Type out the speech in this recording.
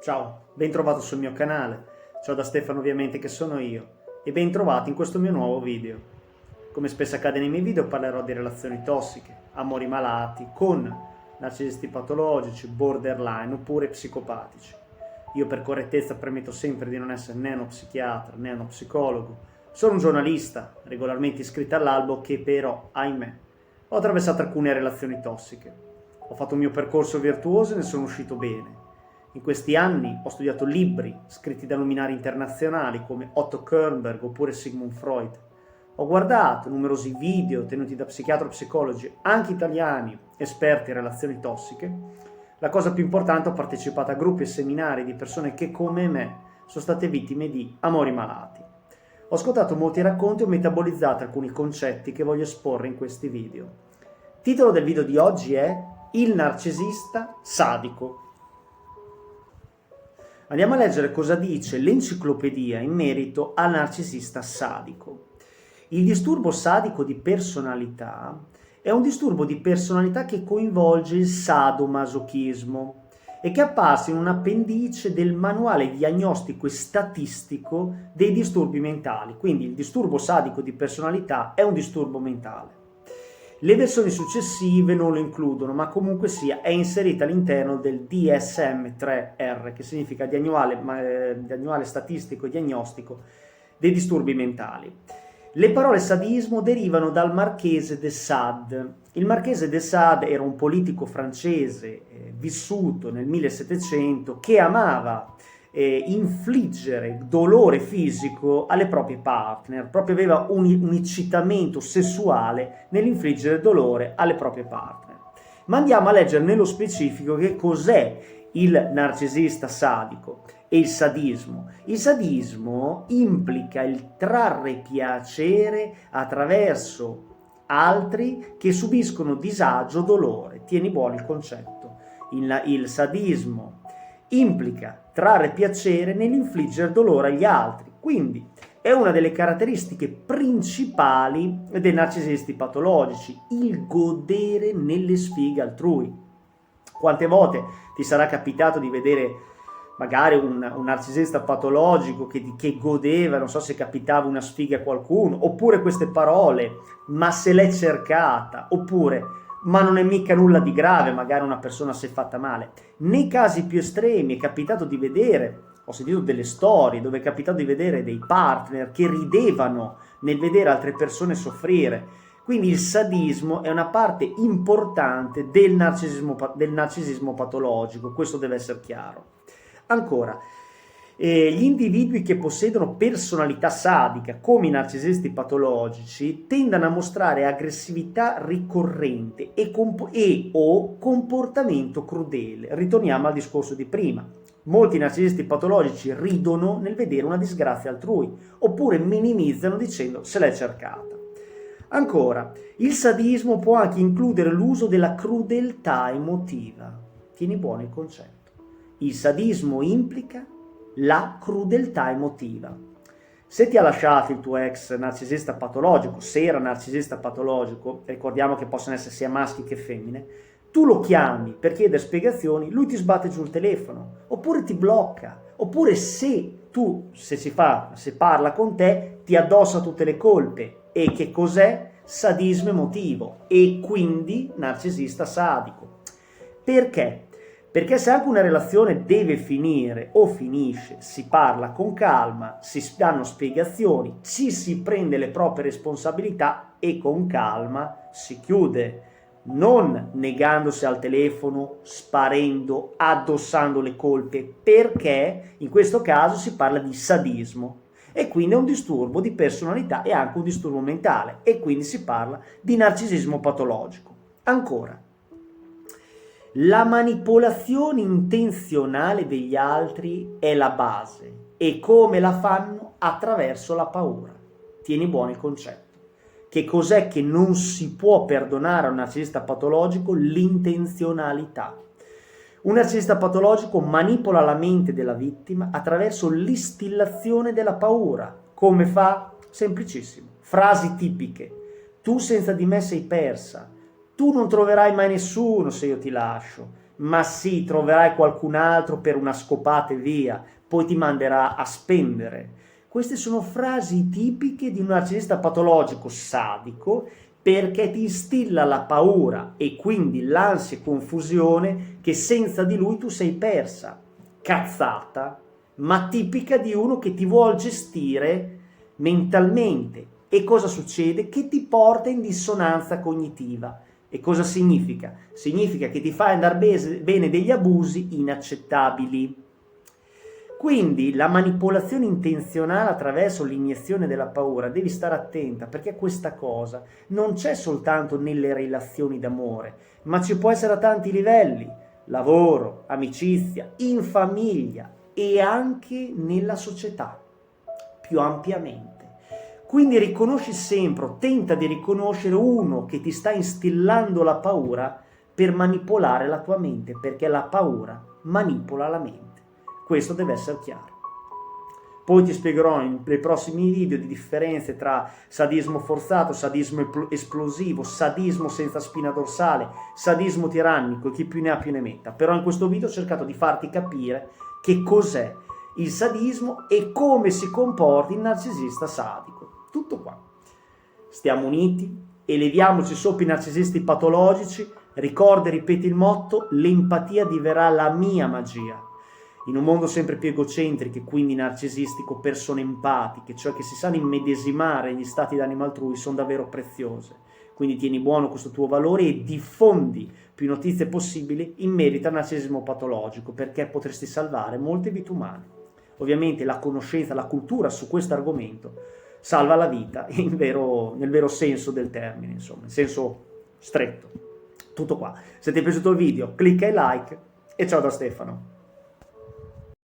Ciao, ben trovato sul mio canale. Ciao da Stefano ovviamente che sono io e ben trovato in questo mio nuovo video. Come spesso accade nei miei video parlerò di relazioni tossiche, amori malati, con narcisisti patologici, borderline oppure psicopatici. Io per correttezza premetto sempre di non essere né uno psichiatra né uno psicologo. Sono un giornalista, regolarmente iscritto all'albo che però, ahimè, ho attraversato alcune relazioni tossiche. Ho fatto un mio percorso virtuoso e ne sono uscito bene. In questi anni ho studiato libri scritti da luminari internazionali come Otto Kernberg oppure Sigmund Freud. Ho guardato numerosi video tenuti da psichiatri e psicologi, anche italiani, esperti in relazioni tossiche. La cosa più importante, ho partecipato a gruppi e seminari di persone che, come me, sono state vittime di amori malati. Ho ascoltato molti racconti e ho metabolizzato alcuni concetti che voglio esporre in questi video. Il titolo del video di oggi è Il narcisista sadico. Andiamo a leggere cosa dice l'enciclopedia in merito al narcisista sadico. Il disturbo sadico di personalità è un disturbo di personalità che coinvolge il sadomasochismo e che è apparso in un appendice del manuale diagnostico e statistico dei disturbi mentali. Quindi il disturbo sadico di personalità è un disturbo mentale. Le versioni successive non lo includono, ma comunque sia è inserita all'interno del DSM-3R, che significa manuale statistico e diagnostico dei disturbi mentali. Le parole sadismo derivano dal marchese de Sade. Il marchese de Sade era un politico francese vissuto nel 1700 che amava infliggere dolore fisico alle proprie partner, proprio aveva un incitamento sessuale nell'infliggere dolore alle proprie partner. Ma andiamo a leggere nello specifico che cos'è il narcisista sadico e il sadismo. Il sadismo implica il trarre piacere attraverso altri che subiscono disagio o dolore. Tieni buono il concetto. Il sadismo implica trarre piacere nell'infliggere dolore agli altri, quindi è una delle caratteristiche principali dei narcisisti patologici, il godere nelle sfighe altrui. Quante volte ti sarà capitato di vedere magari un narcisista patologico che godeva, non so se capitava una sfiga a qualcuno, oppure queste parole, ma se l'è cercata, oppure ma non è mica nulla di grave, magari una persona si è fatta male. Nei casi più estremi è capitato di vedere, ho sentito delle storie dove è capitato di vedere dei partner che ridevano nel vedere altre persone soffrire. Quindi il sadismo è una parte importante del narcisismo patologico, questo deve essere chiaro. Ancora, gli individui che possiedono personalità sadica, come i narcisisti patologici, tendono a mostrare aggressività ricorrente o comportamento crudele. Ritorniamo al discorso di prima. Molti narcisisti patologici ridono nel vedere una disgrazia altrui, oppure minimizzano dicendo se l'è cercata. Ancora, il sadismo può anche includere l'uso della crudeltà emotiva. Tieni buono il concetto. Il sadismo implica la crudeltà emotiva. Se ti ha lasciato il tuo ex narcisista patologico, se era narcisista patologico, ricordiamo che possono essere sia maschi che femmine, tu lo chiami per chiedere spiegazioni, lui ti sbatte giù il telefono, oppure ti blocca, oppure se parla con te, ti addossa tutte le colpe. E che cos'è? Sadismo emotivo e quindi narcisista sadico. Perché? Perché se anche una relazione deve finire o finisce, si parla con calma, si danno spiegazioni, ci si prende le proprie responsabilità e con calma si chiude, non negandosi al telefono, sparendo, addossando le colpe, perché in questo caso si parla di sadismo e quindi è un disturbo di personalità e anche un disturbo mentale e quindi si parla di narcisismo patologico. Ancora. La manipolazione intenzionale degli altri è la base e come la fanno? Attraverso la paura. Tieni buono il concetto. Che cos'è che non si può perdonare a un narcisista patologico? L'intenzionalità. Un narcisista patologico manipola la mente della vittima attraverso l'istillazione della paura. Come fa? Semplicissimo. Frasi tipiche. Tu senza di me sei persa. Tu non troverai mai nessuno se io ti lascio. ma sì, troverai qualcun altro per una scopata e via, poi ti manderà a spendere. Queste sono frasi tipiche di un narcisista patologico sadico, perché ti instilla la paura e quindi l'ansia e confusione che senza di lui tu sei persa. Cazzata, ma tipica di uno che ti vuol gestire mentalmente. E cosa succede? Che ti porta in dissonanza cognitiva. E cosa significa? Significa che ti fai andare bene degli abusi inaccettabili. Quindi la manipolazione intenzionale attraverso l'iniezione della paura, devi stare attenta, perché questa cosa non c'è soltanto nelle relazioni d'amore, ma ci può essere a tanti livelli: lavoro, amicizia, in famiglia e anche nella società più ampiamente. Quindi riconosci sempre, tenta di riconoscere uno che ti sta instillando la paura per manipolare la tua mente, perché la paura manipola la mente. Questo deve essere chiaro. Poi ti spiegherò nei prossimi video di differenze tra sadismo forzato, sadismo esplosivo, sadismo senza spina dorsale, sadismo tirannico, chi più ne ha più ne metta. Però in questo video ho cercato di farti capire che cos'è il sadismo e come si comporta il narcisista sadico. Tutto qua. Stiamo uniti, eleviamoci sopra i narcisisti patologici, ricorda e ripeti il motto: l'empatia diverrà la mia magia. In un mondo sempre più egocentrico e quindi narcisistico, persone empatiche, cioè che si sanno immedesimare negli stati d'animo altrui, sono davvero preziose. Quindi tieni buono questo tuo valore e diffondi più notizie possibili in merito al narcisismo patologico, perché potresti salvare molte vite umane. Ovviamente la conoscenza, la cultura su questo argomento salva la vita nel vero senso del termine, insomma, in senso stretto. Tutto qua. Se ti è piaciuto il video, clicca e like e ciao da Stefano.